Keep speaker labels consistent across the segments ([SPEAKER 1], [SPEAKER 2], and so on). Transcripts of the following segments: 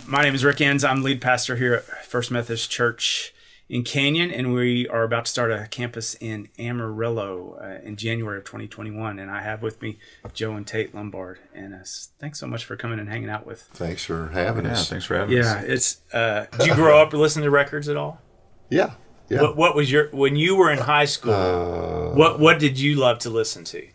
[SPEAKER 1] My name is Rick Enns. I'm lead pastor here at First Methodist.Church in Canyon, and we are about to start a campus in Amarillo in January of 2021. And I have with me Joe and Tate Lombard. And thanks so much for coming and hanging out with.
[SPEAKER 2] Thanks for having us.
[SPEAKER 3] Thanks for having us.
[SPEAKER 1] Yeah, it's. Did you grow up listening to records at all?
[SPEAKER 2] Yeah.
[SPEAKER 1] What was when you were in high school? What did you love to listen to?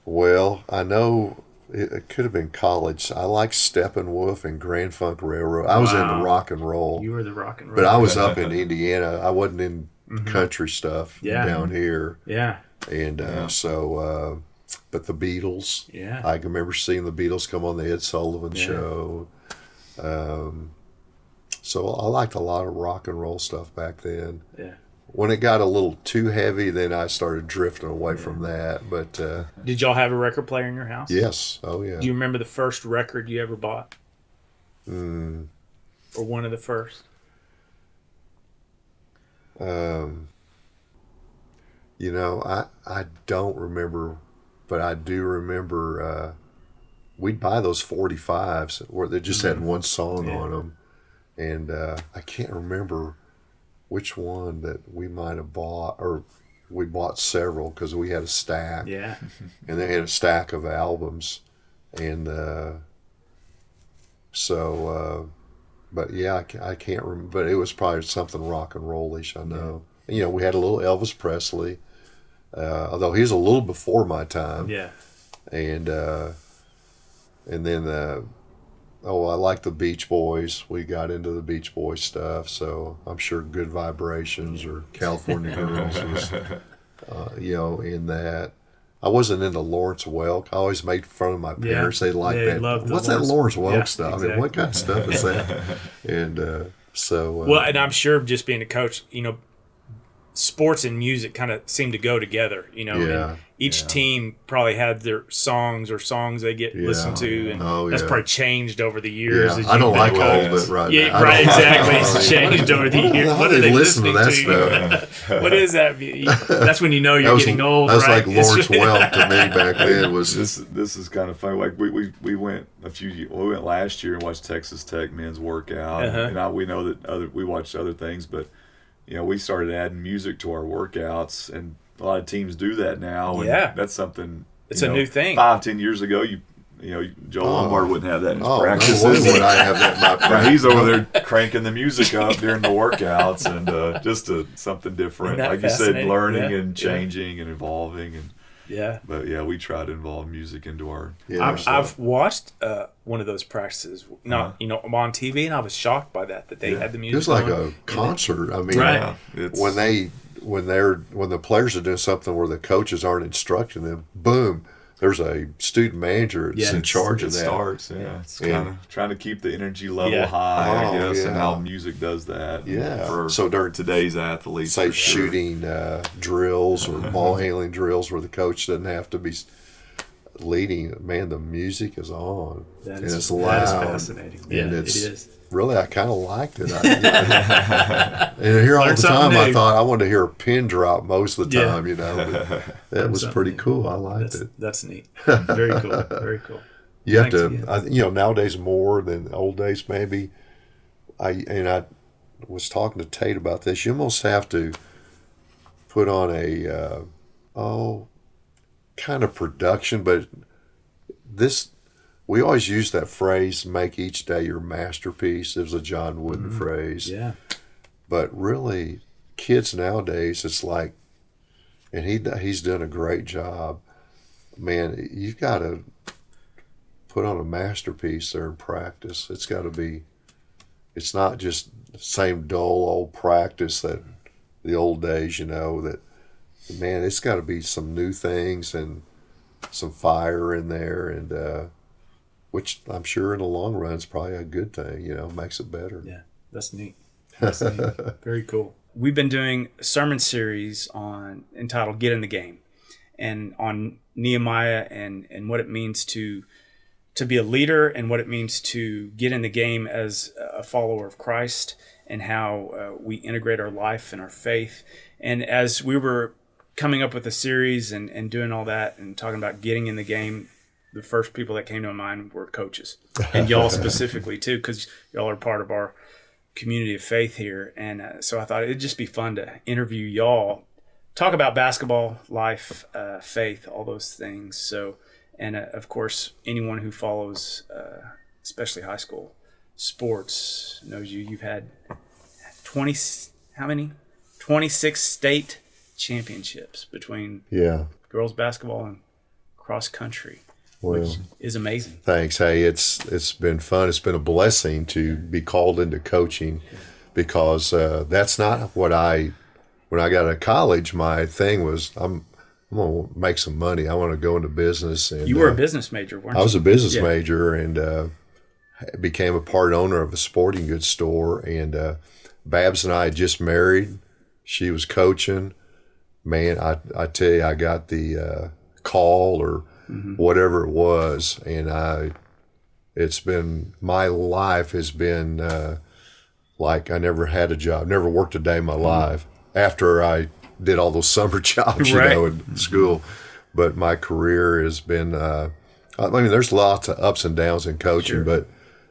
[SPEAKER 2] Well, I know it could have been college. I liked Steppenwolf and Grand Funk Railroad. I was into rock and roll.
[SPEAKER 1] You were the rock and roll.
[SPEAKER 2] But I was up in Indiana. I wasn't in country stuff down here.
[SPEAKER 1] Yeah.
[SPEAKER 2] And but the Beatles.
[SPEAKER 1] Yeah.
[SPEAKER 2] I can remember seeing the Beatles come on the Ed Sullivan show. So I liked a lot of rock and roll stuff back then.
[SPEAKER 1] Yeah.
[SPEAKER 2] When it got a little too heavy, then I started drifting away from that. But
[SPEAKER 1] did y'all have a record player in your house?
[SPEAKER 2] yes, oh yeah.
[SPEAKER 1] Do you remember the first record you ever bought? Or one of the first?
[SPEAKER 2] I don't remember, but I do remember we'd buy those 45s where they just had one song on them, and I can't remember which one that we might have bought, or we bought several because we had a stack.
[SPEAKER 1] Yeah.
[SPEAKER 2] And they had a stack of albums, and but yeah, I can't remember, but it was probably something rock and rollish, I know. And, we had a little Elvis Presley, although he was a little before my time.
[SPEAKER 1] Yeah.
[SPEAKER 2] And then I like the Beach Boys. We got into the Beach Boys stuff, so I'm sure Good Vibrations or California Girls was, in that. I wasn't into Lawrence Welk. I always made fun of my parents. They liked that. What's that Lawrence Welk stuff?
[SPEAKER 1] Exactly.
[SPEAKER 2] I mean, what kind of stuff is that? And
[SPEAKER 1] well, and I'm sure just being a coach, sports and music kind of seem to go together, and each team probably had their songs they get listened to, and that's probably changed over the years.
[SPEAKER 2] I don't like all of it right now.
[SPEAKER 1] Yeah, right, exactly. It's changed over the years.
[SPEAKER 2] What are they listening to that
[SPEAKER 1] stuff? What is that? That's when you know you're getting old,
[SPEAKER 2] That's
[SPEAKER 1] right?
[SPEAKER 2] like Lawrence Welk to me back then.
[SPEAKER 3] This is kind of funny. Like we went we went last year and watched Texas Tech men's workout, and we know that we watched other things, but we started adding music to our workouts, and a lot of teams do that now. And that's something.
[SPEAKER 1] It's a new thing.
[SPEAKER 3] 5-10 years ago, Joe Lombard wouldn't have that in his practices.
[SPEAKER 2] No, would I have that in my practice?
[SPEAKER 3] He's over there cranking the music up during the workouts, and just something different. Like you said, learning and changing and evolving, and But we try to involve music into our.
[SPEAKER 1] I've watched one of those practices, on TV, and I was shocked by that they had the music.
[SPEAKER 2] It was like a concert. I mean, when the players are doing something where the coaches aren't instructing them, boom, there's a student manager that's in charge of that.
[SPEAKER 3] Starts, it's kind of trying to keep the energy level high, I guess, and how music does that.
[SPEAKER 2] So during
[SPEAKER 3] today's athletes,
[SPEAKER 2] say shooting drills or ball handling drills where the coach doesn't have to be leading, man, the music is on.
[SPEAKER 1] That
[SPEAKER 2] is
[SPEAKER 1] loud. That is fascinating.
[SPEAKER 2] And
[SPEAKER 1] it is.
[SPEAKER 2] Really, I kind of liked it. And here all the time, I thought I wanted to hear a pin drop most of the time, But that was pretty cool. I liked it.
[SPEAKER 1] That's neat. Very cool. Very cool.
[SPEAKER 2] You have to, nowadays more than old days maybe. I was talking to Tate about this. You almost have to put on a kind of production, but we always use that phrase, make each day your masterpiece. It was a John Wooden phrase.
[SPEAKER 1] Yeah.
[SPEAKER 2] But really, kids nowadays, it's like, and he's done a great job. Man, you've got to put on a masterpiece there in practice. It's got to be, it's not just the same dull old practice that the old days, that, man, it's got to be some new things and some fire in there, and which I'm sure in the long run is probably a good thing, makes it better.
[SPEAKER 1] Yeah, that's neat. Very cool. We've been doing a sermon series entitled Get in the Game, and on Nehemiah and what it means to be a leader and what it means to get in the game as a follower of Christ, and how we integrate our life and our faith. And as we were coming up with a series and doing all that and talking about getting in the game, the first people that came to my mind were coaches, and y'all specifically too, because y'all are part of our community of faith here. And so I thought it'd just be fun to interview y'all, talk about basketball, life, faith, all those things. So, and of course, anyone who follows, especially high school sports, knows you've had 26 state championships between girls basketball and cross country, which is amazing.
[SPEAKER 2] Thanks. Hey, it's been fun. It's been a blessing to be called into coaching, because that's not what when I got out of college, my thing was I'm going to make some money. I want to go into business. And
[SPEAKER 1] you were a business major, weren't you?
[SPEAKER 2] I was a business major, and became a part owner of a sporting goods store. And Babs and I had just married. She was coaching. Man, I tell you, I got the call or whatever it was, and my life has been like I never had a job, never worked a day in my life after I did all those summer jobs, in school. But my career has been, I mean, there's lots of ups and downs in coaching, but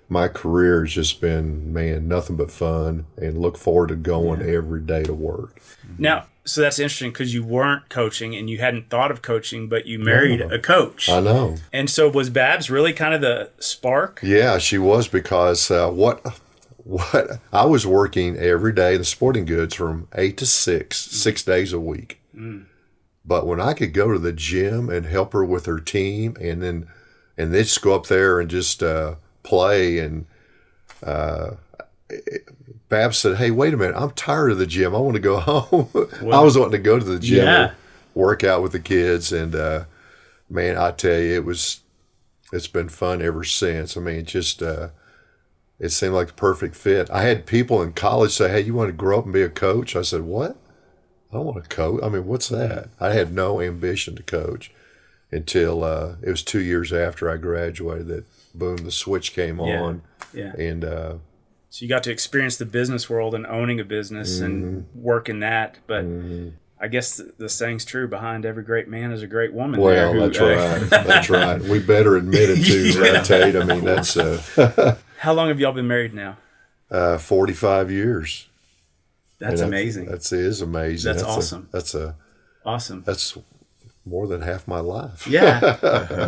[SPEAKER 2] my career has just been, man, nothing but fun, and look forward to going every day to work.
[SPEAKER 1] Now, so that's interesting, because you weren't coaching and you hadn't thought of coaching, but you married a coach.
[SPEAKER 2] I know.
[SPEAKER 1] And so was Babs really kind of the spark?
[SPEAKER 2] Yeah, she was, because what I was working every day in the sporting goods from 8 to 6 days a week. But when I could go to the gym and help her with her team, and then just go up there and just play, and Babs said, "Hey, wait a minute, I'm tired of the gym. I want to go home." I was wanting to go to the gym and work out with the kids, and man, I tell you, it's been fun ever since. I mean, it seemed like the perfect fit. I had people in college say, "Hey, you want to grow up and be a coach?" I said, "What? I don't want to coach. I mean, what's that?" I had no ambition to coach until it was 2 years after I graduated that, boom, the switch came on. And
[SPEAKER 1] so you got to experience the business world and owning a business and work in that. But I guess the saying's true: behind every great man is a great woman.
[SPEAKER 2] Well, that's right. That's right. We better admit it too, right, Tate? I mean, that's.
[SPEAKER 1] How long have y'all been married now?
[SPEAKER 2] 45 years.
[SPEAKER 1] That's amazing.
[SPEAKER 2] That is amazing.
[SPEAKER 1] That's awesome.
[SPEAKER 2] Awesome. That's more than half my life.
[SPEAKER 1] Yeah.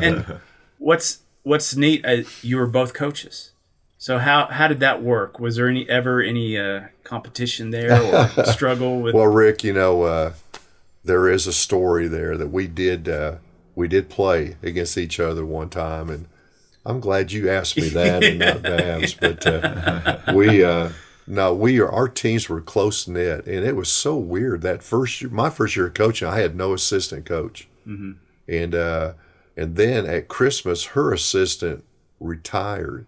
[SPEAKER 1] And what's neat? You were both coaches. So how did that work? Was there ever any competition there or struggle with?
[SPEAKER 2] Well, Rick, there is a story there that we did play against each other one time, and I'm glad you asked me that and not Babs. But our teams were close knit, and it was so weird that my first year of coaching, I had no assistant coach, and then at Christmas, her assistant retired.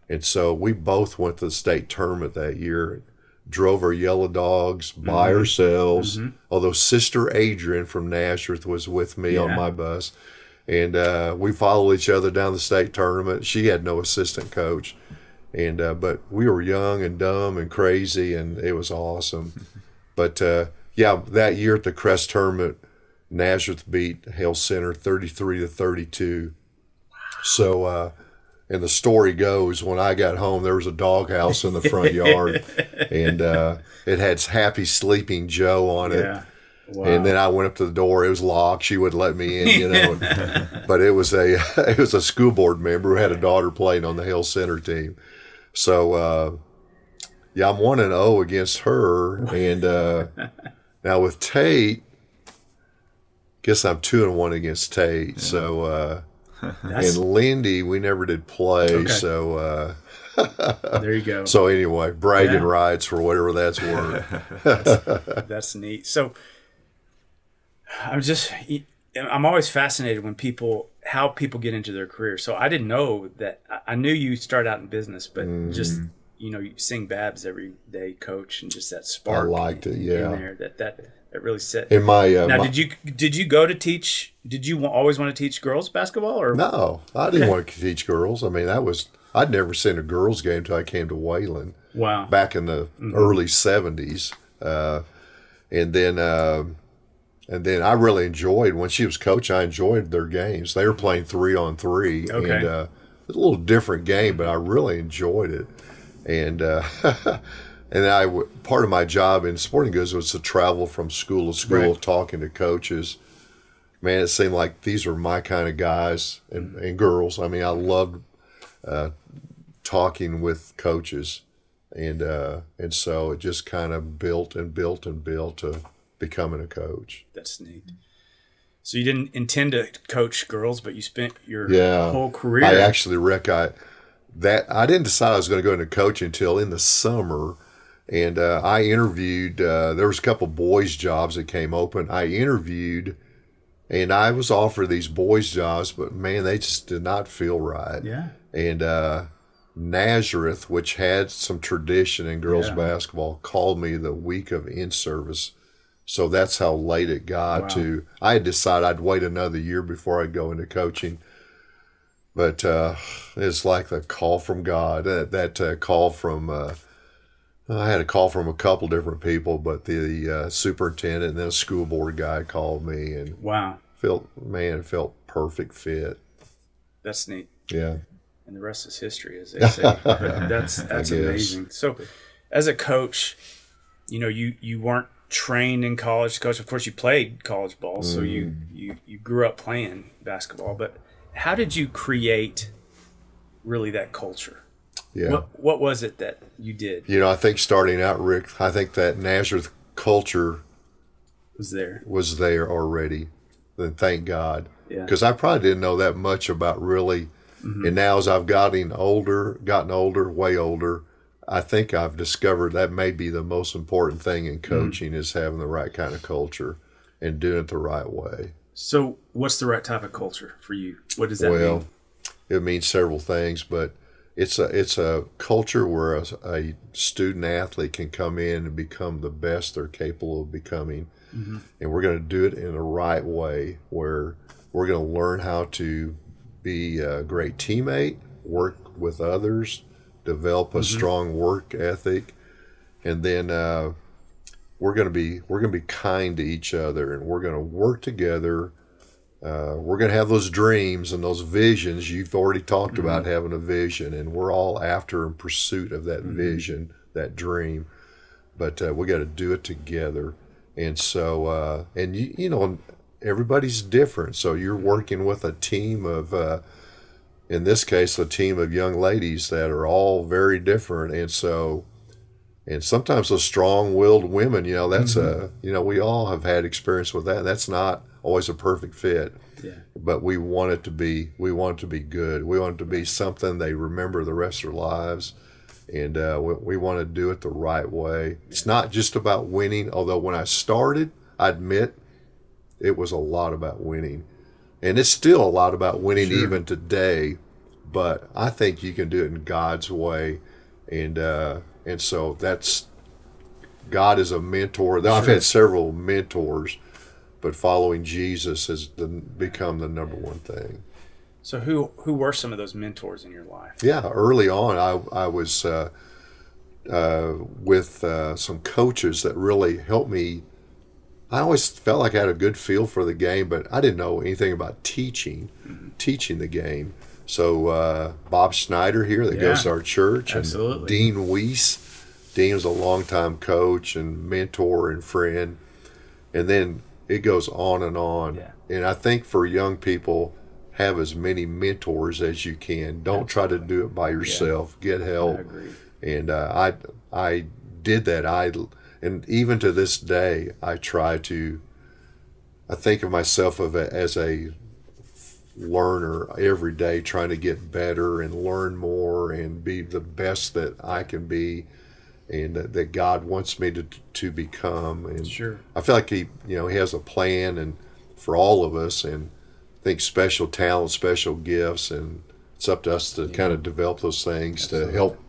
[SPEAKER 2] And so we both went to the state tournament that year, drove our yellow dogs by ourselves, although Sister Adrian from Nazareth was with me on my bus. And we followed each other down the state tournament. She had no assistant coach. And but we were young and dumb and crazy, and it was awesome. But, that year at the Crest tournament, Nazareth beat Hale Center 33-32. So... and the story goes, when I got home, there was a doghouse in the front yard, and it had Happy Sleeping Joe on it. Yeah. Wow. And then I went up to the door. It was locked. She wouldn't let me in, But it was a school board member who had a daughter playing on the Hill Center team. So, I'm 1-0 against her. And now with Tate, guess I'm 2-1 against Tate. Yeah. So, and Lindy, we never did play, so
[SPEAKER 1] there you go.
[SPEAKER 2] So anyway, bragging rights for whatever that's worth.
[SPEAKER 1] That's neat. So I'm always fascinated when how people get into their career. So I didn't know that. I knew you started out in business, but just you sing Babs every day, coach, and just that spark.
[SPEAKER 2] I liked it. Yeah,
[SPEAKER 1] in there that really set.
[SPEAKER 2] In my
[SPEAKER 1] now, did you go to teach? Did you always want to teach girls basketball, or
[SPEAKER 2] no? I didn't want to teach girls. I mean, I'd never seen a girls game until I came to Wayland.
[SPEAKER 1] Wow!
[SPEAKER 2] Back in the early '70s, and then And then I really enjoyed, when she was coaching, I enjoyed their games. They were playing 3-on-3.
[SPEAKER 1] Okay.
[SPEAKER 2] And it was a little different game, but I really enjoyed it. And and part of my job in sporting goods was to travel from school to school,
[SPEAKER 1] Right.
[SPEAKER 2] talking to coaches. Man, it seemed like these were my kind of guys and girls. I mean, I loved talking with coaches. And so it just kind of built to becoming a coach.
[SPEAKER 1] That's neat. So you didn't intend to coach girls, but you spent your whole career.
[SPEAKER 2] I actually I didn't decide I was going to go into coaching until in the summer, and I interviewed. There was a couple boys' jobs that came open. I interviewed, and I was offered these boys' jobs, but man, they just did not feel right.
[SPEAKER 1] Yeah.
[SPEAKER 2] And Nazareth, which had some tradition in girls basketball, called me the week of in-service. So that's how late it got to. I had decided I'd wait another year before I'd go into coaching. But it's like the call from God. That call from, I had a call from a couple different people, but the superintendent and then a school board guy called me. And it felt perfect fit.
[SPEAKER 1] That's neat.
[SPEAKER 2] Yeah.
[SPEAKER 1] And the rest is history, as they say. But that's amazing. So as a coach, you weren't trained in college to coach. Of course, you played college ball, so you grew up playing basketball. But how did you create really that culture?
[SPEAKER 2] Yeah.
[SPEAKER 1] What was it that you did?
[SPEAKER 2] I think starting out, Rick, I think that Nazareth culture
[SPEAKER 1] was
[SPEAKER 2] there already. Then thank God.
[SPEAKER 1] Yeah.
[SPEAKER 2] Because I probably didn't know that much about really. And now as I've gotten older, way older, I think I've discovered that may be the most important thing in coaching is having the right kind of culture and doing it the right way.
[SPEAKER 1] So what's the right type of culture for you? What does that mean?
[SPEAKER 2] Well, it means several things, but it's a culture where a student athlete can come in and become the best they're capable of becoming. Mm-hmm. And we're going to do it in the right way where we're going to learn how to be a great teammate, work with others, develop a strong work ethic, and then we're going to be kind to each other, and we're going to work together. We're going to have those dreams and those visions. You've already talked about having a vision, and we're all after in pursuit of that vision, that dream. But we got to do it together, and so everybody's different. So you're working with a team of, in this case, a team of young ladies that are all very different. And sometimes those strong-willed women, that's we all have had experience with that. That's not always a perfect fit.
[SPEAKER 1] Yeah.
[SPEAKER 2] But we want it to be good. We want it to be something they remember the rest of their lives. And we want to do it the right way. It's not just about winning, although when I started, I admit, it was a lot about winning. And it's still a lot about winning even today. But I think you can do it in God's way. And so that's, God is a mentor. I've had several mentors, but following Jesus has become the number one thing.
[SPEAKER 1] So who were some of those mentors in your life?
[SPEAKER 2] Yeah, early on I was with some coaches that really helped me. I always felt like I had a good feel for the game, but I didn't know anything about teaching the game. So Bob Schneider here that goes to our church,
[SPEAKER 1] absolutely.
[SPEAKER 2] And Dean Weiss. Dean was a longtime coach and mentor and friend. And then it goes on and on.
[SPEAKER 1] Yeah.
[SPEAKER 2] And I think for young people, have as many mentors as you can. Don't try to do it by yourself. Get help.
[SPEAKER 1] I agree.
[SPEAKER 2] And I did that. And even to this day, I think of myself as a learner every day, trying to get better and learn more and be the best that I can be, and that God wants me to become. And I feel like He has a plan and for all of us, and I think special talents, special gifts, and it's up to us to kind of develop those things to help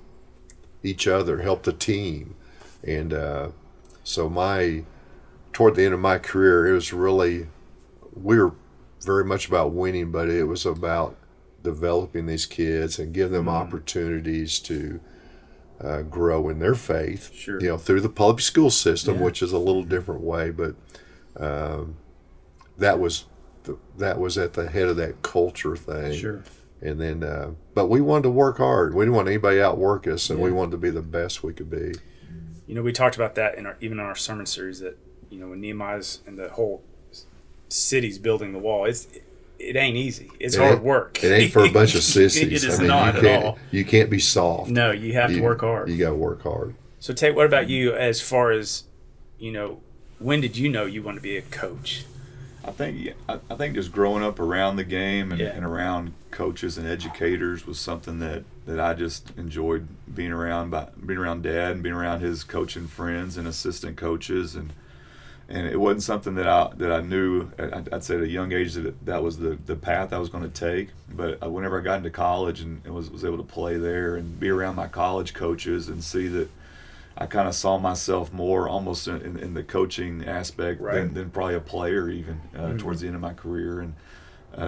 [SPEAKER 2] each other, help the team. And so toward the end of my career, it was really, we were very much about winning, but it was about developing these kids and give them opportunities to grow in their faith, through the public school system, which is a little different way, but that was at the head of that culture thing.
[SPEAKER 1] Sure.
[SPEAKER 2] And then, but we wanted to work hard. We didn't want anybody to outwork us, and we wanted to be the best we could be.
[SPEAKER 1] We talked about that even in our sermon series, that when Nehemiah's and the whole city's building the wall, it ain't easy. It's hard work.
[SPEAKER 2] It ain't for a bunch of sissies.
[SPEAKER 1] It is not at all.
[SPEAKER 2] You can't be soft.
[SPEAKER 1] No, you have to work hard.
[SPEAKER 2] You got to work hard.
[SPEAKER 1] So, Tate, what about you as far as, when did you know you want to be a coach?
[SPEAKER 3] I think just growing up around the game and around coaches and educators was something that I just enjoyed being around. Being around Dad and being around his coaching friends and assistant coaches, and it wasn't something that I knew. I'd say at a young age that was the path I was going to take. But whenever I got into college and was able to play there and be around my college coaches and see that, I kind of saw myself more almost in the coaching aspect than probably a player even towards the end of my career. And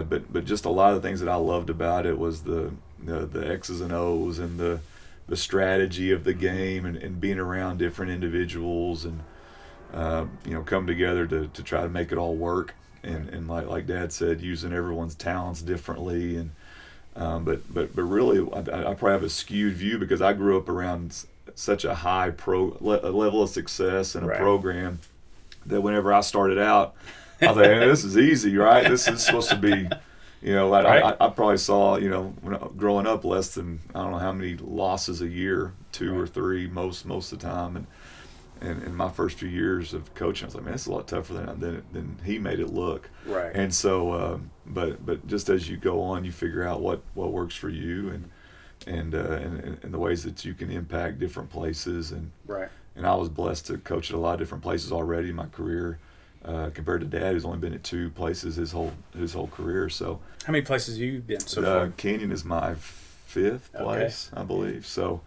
[SPEAKER 3] but just a lot of the things that I loved about it was the X's and O's and the strategy of the game and being around different individuals and come together to try to make it all work. And like Dad said, using everyone's talents differently. And but really, I probably have a skewed view because I grew up around such a high level of success in a program that whenever I started out, I thought, hey, this is easy, right? This is supposed to be, I probably saw, when growing up, less than, I don't know how many losses a year, 2 or 3 most of the time. And in my first few years of coaching, I was like, man, it's a lot tougher than he made it look.
[SPEAKER 1] Right.
[SPEAKER 3] And so, but just as you go on, you figure out what works for you and the ways that you can impact different places. And I was blessed to coach at a lot of different places already in my career, compared to Dad, who's only been at 2 places his whole career. So
[SPEAKER 1] how many places have you been so far?
[SPEAKER 3] Canyon is my 5th place, I believe. So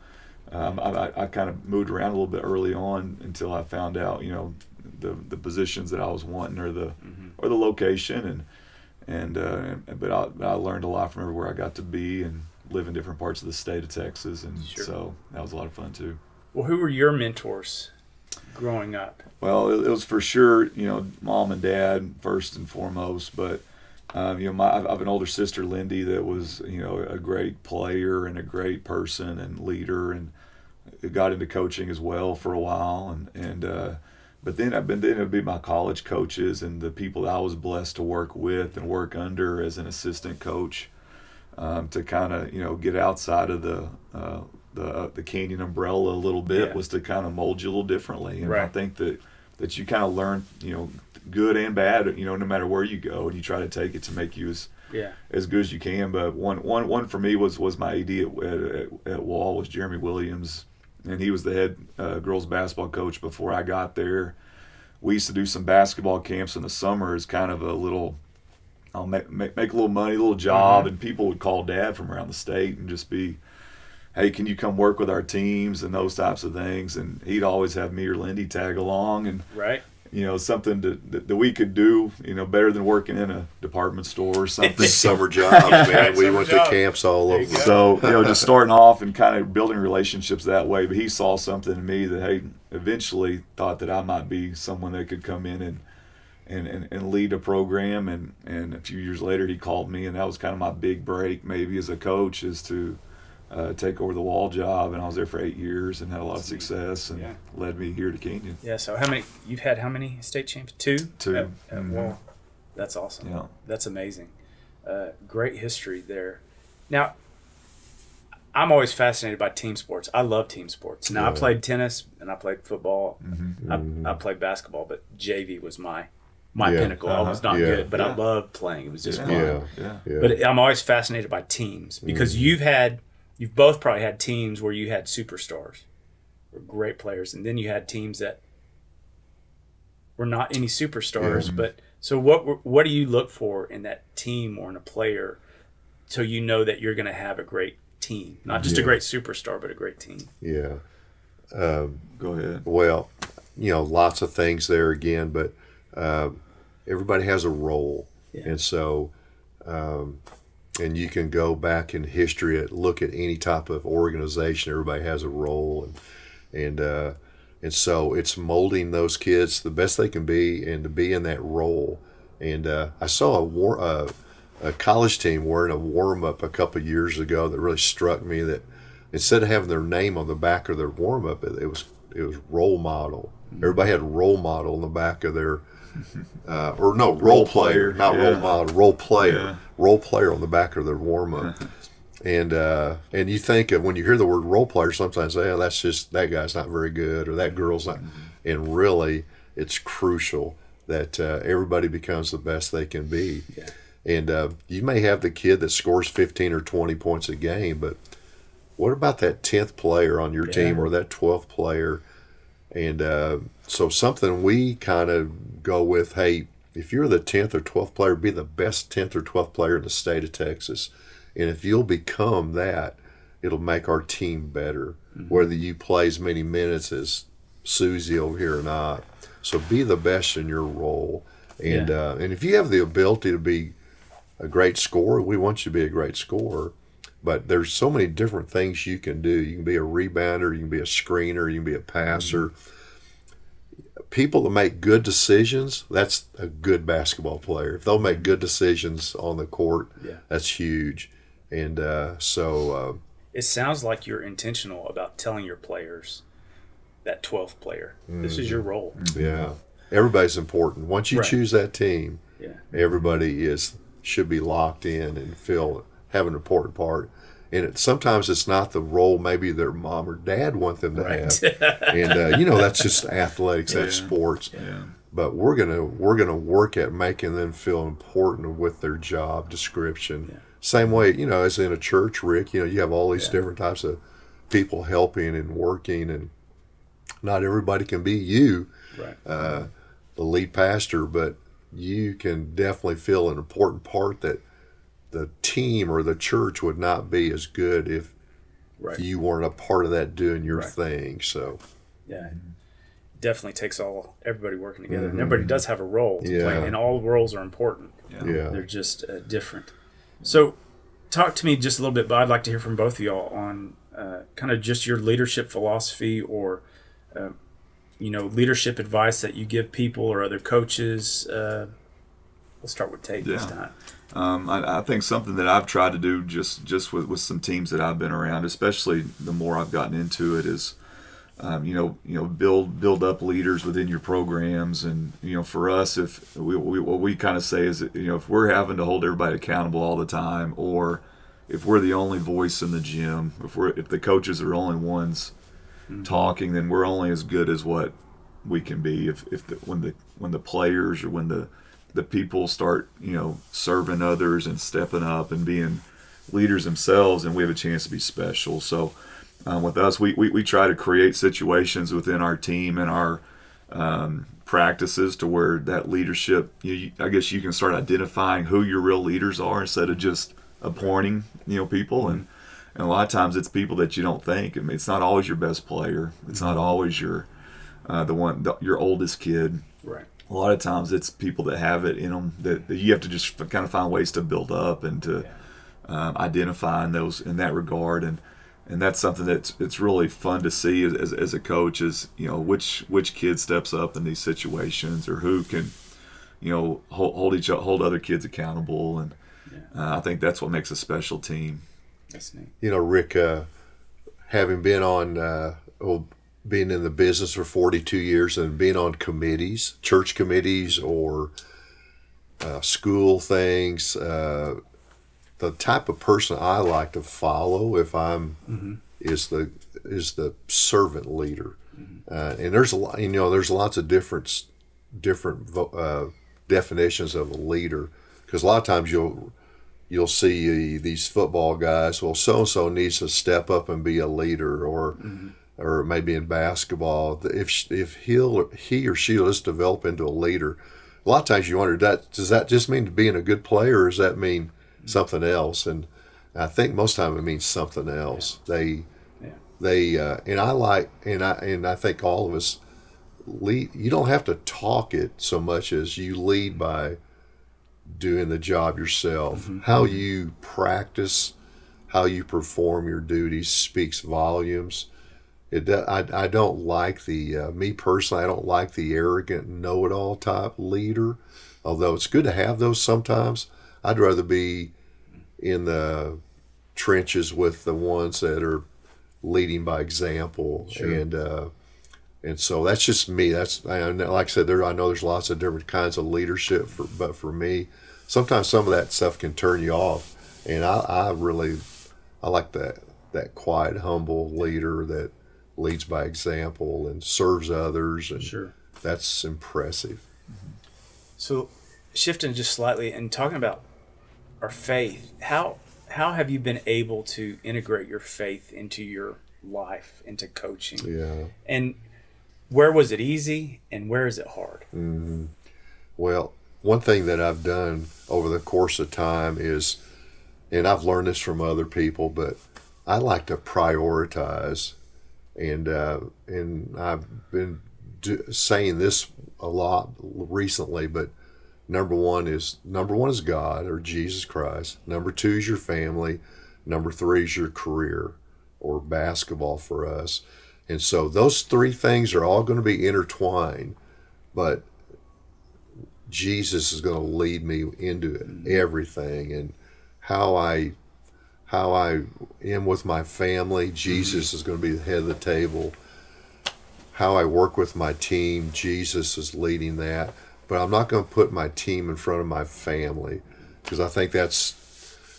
[SPEAKER 3] I kind of moved around a little bit early on until I found out, the positions that I was wanting or the location but I learned a lot from everywhere I got to be and live in different parts of the state of Texas, and so that was a lot of fun too. Well,
[SPEAKER 1] who were your mentors growing up?
[SPEAKER 3] Well, it was for sure, Mom and Dad first and foremost, but I have an older sister, Lindy, that was a great player and a great person and leader, and got into coaching as well for a while, but then it would be my college coaches and the people that I was blessed to work with and work under as an assistant coach. To kind of get outside of the Canyon umbrella a little bit was to kind of mold you a little differently, and I think that you kind of learn good and bad no matter where you go, and you try to take it to make you as good as you can. But one for me was my AD at Wall was Jeremy Williams, and he was the head girls basketball coach before I got there. We used to do some basketball camps in the summer as kind of a little. I'll make a little money, a little job, and people would call Dad from around the state and just be, hey, can you come work with our teams and those types of things? And he'd always have me or Lindy tag along, and something that we could do, better than working in a department store or something.
[SPEAKER 2] Summer jobs, man. We went to camps all over.
[SPEAKER 3] So, just starting off and kind of building relationships that way. But he saw something in me that, hey, eventually thought that I might be someone that could come in and lead a program, and a few years later he called me, and that was kind of my big break maybe as a coach, is to take over the Wall job, and I was there for 8 years and had a lot of success, and led me here to Canyon.
[SPEAKER 1] So you've had how many state champions? 2 at Wall. That's awesome. That's amazing. Great history there. Now, I'm always fascinated by team sports. I love team sports. Now, I played tennis and I played football. I played basketball, but JV was my pinnacle. I was not good, but I loved playing. It was just fun. But I'm always fascinated by teams because you've both probably had teams where you had superstars or great players, and then you had teams that were not any superstars. But so what do you look for in that team or in a player so you know that you're going to have a great team, not just a great superstar, but a great team?
[SPEAKER 3] Go ahead.
[SPEAKER 2] Well, lots of things there again, but everybody has a role, and so and you can go back in history and look at any type of organization. Everybody has a role, and so it's molding those kids the best they can be, and to be in that role, And I saw a college team wearing a warm-up a couple of years ago that really struck me, that instead of having their name on the back of their warm-up, it was role model. Everybody had role model on the back of their role player, not role model, role player. Role player on the back of their warm-up. And you think of, when you hear the word role player, sometimes that's just, that guy's not very good, or that girl's not. And really, it's crucial that everybody becomes the best they can be.
[SPEAKER 1] Yeah.
[SPEAKER 2] And you may have the kid that scores 15 or 20 points a game, but what about that 10th player on your team, or that 12th player? And so something we kind of go with, hey, if you're the 10th or 12th player, be the best 10th or 12th player in the state of Texas. And if you'll become that, it'll make our team better, whether you play as many minutes as Susie over here or not. So be the best in your role. And if you have the ability to be a great scorer, we want you to be a great scorer. But there's so many different things you can do. You can be a rebounder, you can be a screener, you can be a passer. People that make good decisions, that's a good basketball player. If they'll make good decisions on the court, that's huge. And
[SPEAKER 1] it sounds like you're intentional about telling your players, that 12th player, this is your role.
[SPEAKER 2] Yeah. Everybody's important. Once you choose that team, everybody should be locked in and have an important part. And sometimes it's not the role maybe their mom or dad want them to have. And that's just athletics, that's sports.
[SPEAKER 3] Yeah.
[SPEAKER 2] But we're gonna work at making them feel important with their job description. Yeah. Same way, as in a church, Rick, you have all these different types of people helping and working, and not everybody can be you, the lead pastor, but you can definitely feel an important part that the team or the church would not be as good if you weren't a part of that doing your thing. So
[SPEAKER 1] it definitely takes everybody working together, and everybody does have a role to play, and all roles are important. They're just different. So talk to me just a little bit, but I'd like to hear from both of y'all on kind of just your leadership philosophy, or leadership advice that you give people or other coaches. Let's start with Tate this time.
[SPEAKER 3] I think something that I've tried to do just with some teams that I've been around, especially the more I've gotten into it, is build up leaders within your programs. And for us, if what we kind of say is that, if we're having to hold everybody accountable all the time, or if we're the only voice in the gym, if the coaches are the only ones talking, then we're only as good as what we can be. When the players, or when the people start serving others and stepping up and being leaders themselves, and we have a chance to be special. So with us, we try to create situations within our team and our practices to where that leadership, I guess you can start identifying who your real leaders are, instead of just appointing people. And a lot of times it's people that you don't think. I mean, it's not always your best player. It's not always your your oldest kid.
[SPEAKER 1] Right.
[SPEAKER 3] A lot of times it's people that have it in them that you have to just kind of find ways to build up and to identify in that regard. And that's something it's really fun to see as a coach, is which kid steps up in these situations, or who can hold other kids accountable. And I think that's what makes a special team.
[SPEAKER 1] That's neat.
[SPEAKER 2] Rick, having been being in the business for 42 years and being on committees, church committees, or school things, the type of person I like to follow, if I'm, is the servant leader. And there's there's lots of different definitions of a leader, because a lot of times you'll see these football guys, well, so-and-so needs to step up and be a leader, or maybe in basketball, if he or she will just develop into a leader. A lot of times you wonder, does that just mean being a good player, or does that mean something else? And I think most of the time it means something else. And I think all of us lead. You don't have to talk it so much as you lead by doing the job yourself. How you practice, how you perform your duties speaks volumes. I don't like me personally, I don't like the arrogant know-it-all type leader. although it's good to have those sometimes, I'd rather be in the trenches with the ones that are leading by example. Sure. And so that's just me. That's, like I said, I know there's lots of different kinds of leadership, but for me, sometimes some of that stuff can turn you off. And I like that quiet, humble leader that leads by example and serves others. And sure. That's impressive.
[SPEAKER 1] So shifting just slightly and talking about our faith, how have you been able to integrate your faith into your life, into coaching?
[SPEAKER 2] Yeah.
[SPEAKER 1] And where was it easy and where is it hard?
[SPEAKER 2] Mm-hmm. Well, one thing that I've done over the course of time is, and I've learned this from other people, but I like to prioritize. And I've been saying this a lot recently, but number one is God or Jesus Christ. Number 2 is your family. Number 3 is your career or basketball for us. And so those 3 things are all going to be intertwined, but Jesus is going to lead me into it, everything. And how I am with my family, Jesus is going to be the head of the table. How I work with my team, Jesus is leading that. But I'm not going to put my team in front of my family, because I think that's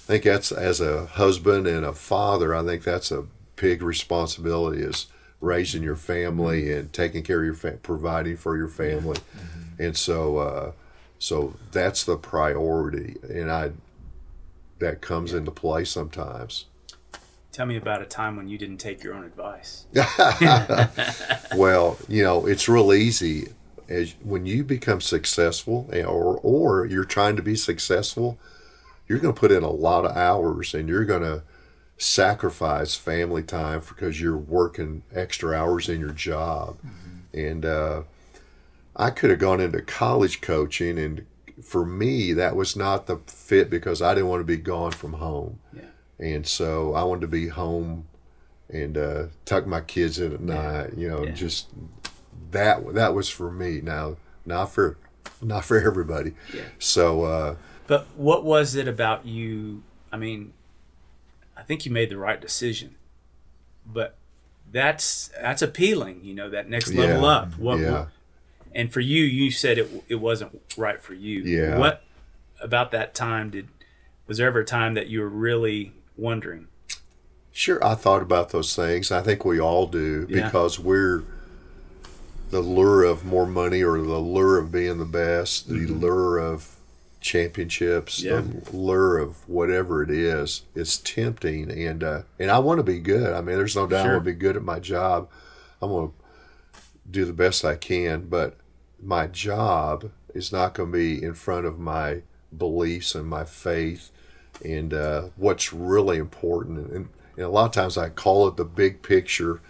[SPEAKER 2] as a husband and a father, I think that's a big responsibility, is raising your family and taking care of your providing for your family. Mm-hmm. And so that's the priority, and that comes into play sometimes.
[SPEAKER 1] Tell me about a time when you didn't take your own advice.
[SPEAKER 2] Well, it's real easy. When you become successful, or you're trying to be successful, you're going to put in a lot of hours, and you're going to sacrifice family time because you're working extra hours in your job. Mm-hmm. And I could have gone into college coaching, and for me, that was not the fit, because I didn't want to be gone from home. Yeah. And so I wanted to be home and tuck my kids in at night, just that was for me. Now, not for everybody. Yeah. So
[SPEAKER 1] but what was it about you? I mean, I think you made the right decision, but that's appealing, that next level up. And for you, you said it wasn't right for you.
[SPEAKER 2] Yeah.
[SPEAKER 1] What about that time was there ever a time that you were really wondering?
[SPEAKER 2] Sure, I thought about those things. I think we all do, because we're the lure of more money, or the lure of being the best, the lure of championships, the lure of whatever it is. It's tempting, and I want to be good. I mean, there's no doubt. Sure. I want to be good at my job. I'm going to do the best I can, but my job is not going to be in front of my beliefs and my faith, and what's really important. And a lot of times I call it the big picture.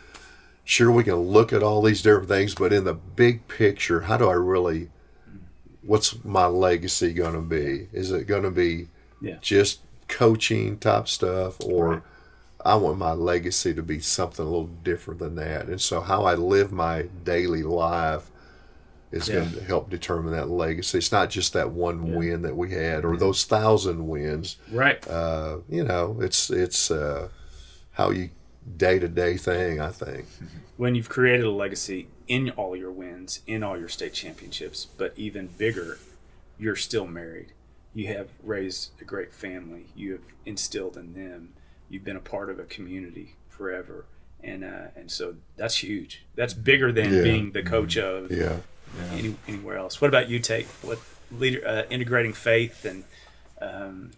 [SPEAKER 2] Sure, we can look at all these different things, but in the big picture, what's my legacy going to be? Is it going to be just coaching type stuff, or I want my legacy to be something a little different than that? And so how I live my daily life is going to help determine that legacy. It's not just that one win that we had, or those 1,000 wins.
[SPEAKER 1] Right.
[SPEAKER 2] It's how you day-to-day thing, I think.
[SPEAKER 1] When you've created a legacy in all your wins, in all your state championships, but even bigger, you're still married. You have raised a great family. You have instilled in them. You've been a part of a community forever. And so that's huge. That's bigger than being the coach of anywhere else. What about you, Tate? What integrating faith and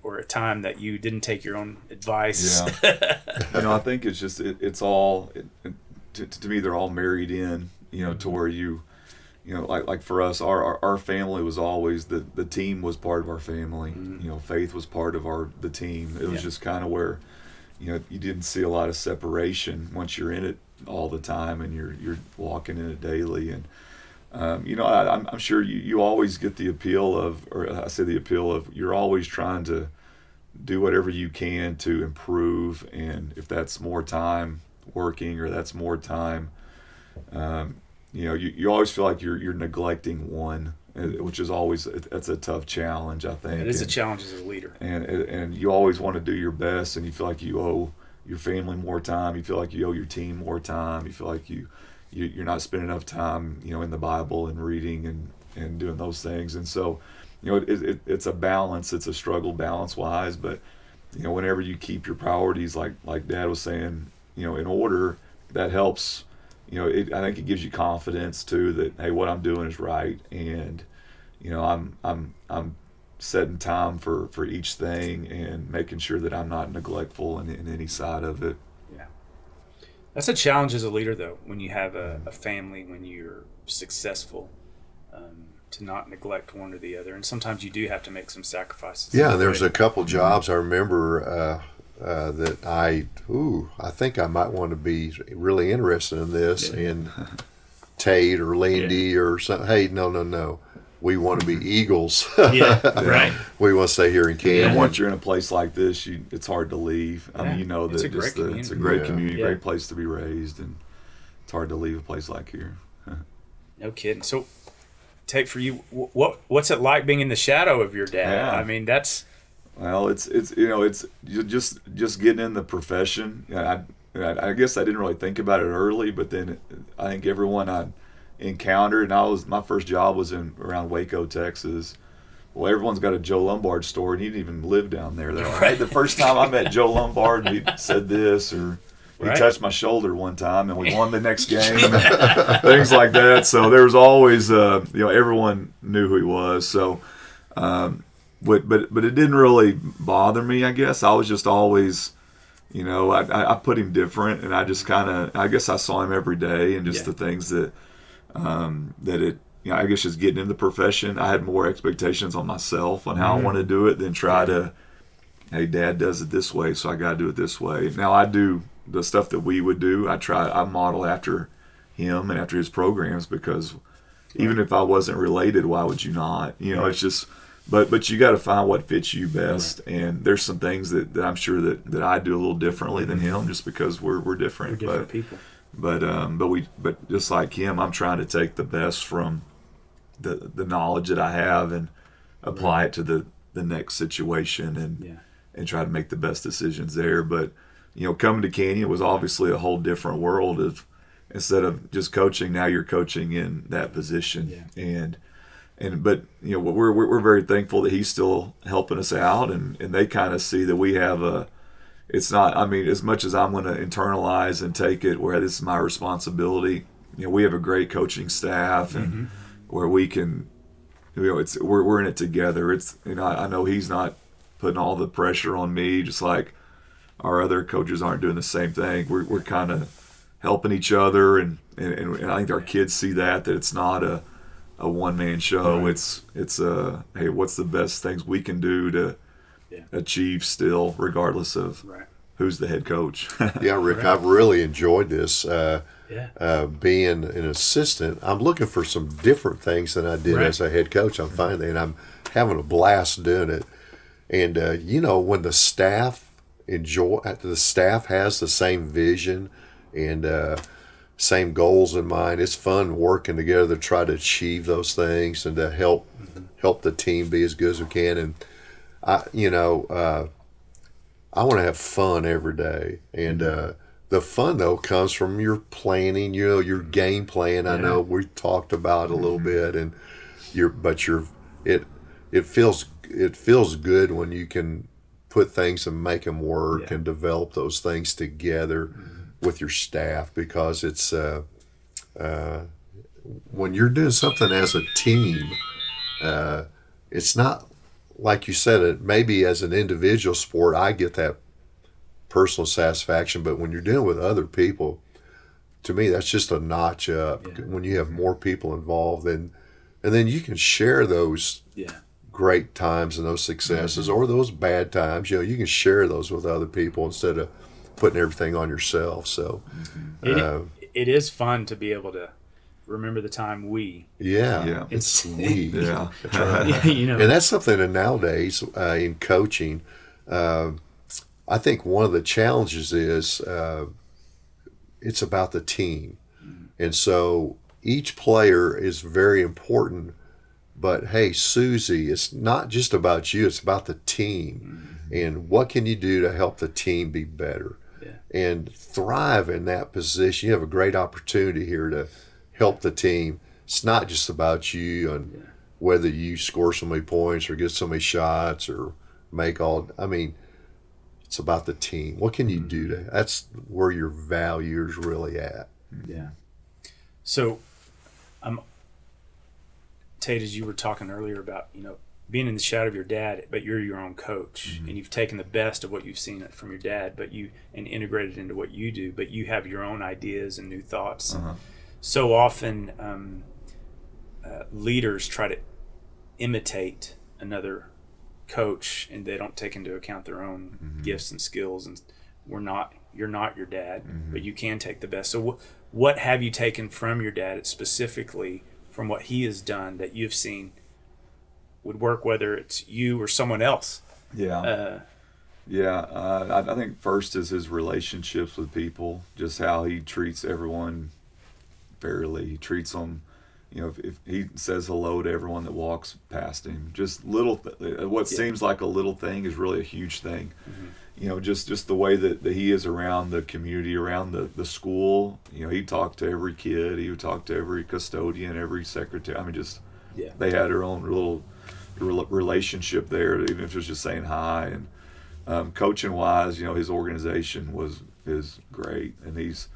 [SPEAKER 1] or a time that you didn't take your own advice?
[SPEAKER 3] I think it's just it's all to me, they're all married in, to where like for us, our family was always the team was part of our family. Mm-hmm. Faith was part of the team. It was just kind of where you didn't see a lot of separation once you're in it all the time, and you're walking in it daily. And I'm sure you always get the appeal of, or I say the appeal of, you're always trying to do whatever you can to improve. And if that's more time working, or that's more time, you always feel like you're neglecting one. which is always that's a tough challenge, I think.
[SPEAKER 1] It is a challenge as a leader,
[SPEAKER 3] and you always want to do your best, and you feel like you owe your family more time. You feel like you owe your team more time. You feel like you're not spending enough time, in the Bible and reading and doing those things. And so, it's a balance. It's a struggle balance-wise. But, whenever you keep your priorities, like Dad was saying, in order, that helps. I think it gives you confidence too that, hey, what I'm doing is right, and I'm setting time for each thing and making sure that I'm not neglectful in any side of it.
[SPEAKER 1] Yeah, that's a challenge as a leader, though, when you have a family, when you're successful, to not neglect one or the other, and sometimes you do have to make some sacrifices.
[SPEAKER 2] Yeah, there's a couple jobs I remember. That I think I might want to be really interested in this, in Tate or Lindy or something. Hey, no. We want to be Eagles.
[SPEAKER 1] Right.
[SPEAKER 2] We want to stay here in Canyon.
[SPEAKER 3] And once you're in a place like this, it's hard to leave. I mean, that it's a great community, great place to be raised, and it's hard to leave a place like here.
[SPEAKER 1] No kidding. So, Tate, for you, what's it like being in the shadow of your dad?
[SPEAKER 3] Yeah.
[SPEAKER 1] I mean, that's...
[SPEAKER 3] Well, it's just getting in the profession. I guess I didn't really think about it early, but then I think everyone I encountered, and my first job was around Waco, Texas. Well, everyone's got a Joe Lombard store, and he didn't even live down there. Right. The first time I met Joe Lombard, he said this, or he touched my shoulder one time, and we won the next game, and things like that. So there was always, everyone knew who he was. So. But it didn't really bother me, I guess. I was just always, I put him different, and I just I guess I saw him every day, and just the things that I guess just getting in the profession, I had more expectations on myself on how I want to do it than try to, hey, Dad does it this way, so I got to do it this way. Now I do the stuff that we would do. I model after him and after his programs, because even if I wasn't related, why would you not? It's just... But you got to find what fits you best, and there's some things that I'm sure that I do a little differently than him, just because we're different.
[SPEAKER 1] We're different people.
[SPEAKER 3] But just like him, I'm trying to take the best from the knowledge that I have and apply it to the next situation and try to make the best decisions there. But coming to Canyon was obviously a whole different world of, instead of just coaching, now you're coaching in that position. But we're very thankful that he's still helping us out, and they kind of see that we have it's not, I mean, as much as I'm going to internalize and take it where this is my responsibility, we have a great coaching staff, and where we can, we're in it together. It's, I know he's not putting all the pressure on me, just like our other coaches aren't doing the same thing. We're kind of helping each other, and I think our kids see that it's not a one-man show. Right. It's hey, what's the best things we can do to achieve still, regardless of who's the head coach.
[SPEAKER 2] Yeah, Rick, I've really enjoyed this. Being an assistant, I'm looking for some different things than I did as a head coach. I'm finding, and I'm having a blast doing it. And when the staff has the same vision and same goals in mind, it's fun working together to try to achieve those things and to help the team be as good as we can. And I want to have fun every day, and the fun though comes from your planning, your game plan. I know we talked about it a little bit, and it feels good when you can put things and make them work and develop those things together with your staff, because it's when you're doing something as a team, it's not like you said it. Maybe as an individual sport, I get that personal satisfaction, but when you're dealing with other people, to me, that's just a notch up. When you have more people involved, and then you can share those great times and those successes or those bad times. You can share those with other people instead of putting everything on yourself. So
[SPEAKER 1] it is fun to be able to remember the time
[SPEAKER 2] it's we.
[SPEAKER 1] And
[SPEAKER 2] that's something that nowadays in coaching, I think one of the challenges is it's about the team. And so each player is very important But hey, Susie, it's not just about you, it's about the team. And what can you do to help the team be better? And thrive in that position. You have a great opportunity here to help the team. It's not just about you and whether you score so many points or get so many shots or make all. I mean, it's about the team. What can you do to? That's where your value is really at.
[SPEAKER 1] Yeah. So, Tate, as you were talking earlier about, being in the shadow of your dad, but you're your own coach, and you've taken the best of what you've seen from your dad, and integrated it into what you do, but you have your own ideas and new thoughts. So often, leaders try to imitate another coach, and they don't take into account their own gifts and skills. And you're not your dad, but you can take the best. So what have you taken from your dad, specifically from what he has done, that you've seen would work, whether it's you or someone else?
[SPEAKER 3] I think first is his relationships with people, just how he treats everyone fairly. He treats them, if he says hello to everyone that walks past him, just what seems like a little thing is really a huge thing. Just the way that he is around the community, around the school. He talked to every kid, he would talk to every custodian, every secretary. I mean, they had their own little relationship there, even if it was just saying hi. And coaching wise, his organization is great, and he's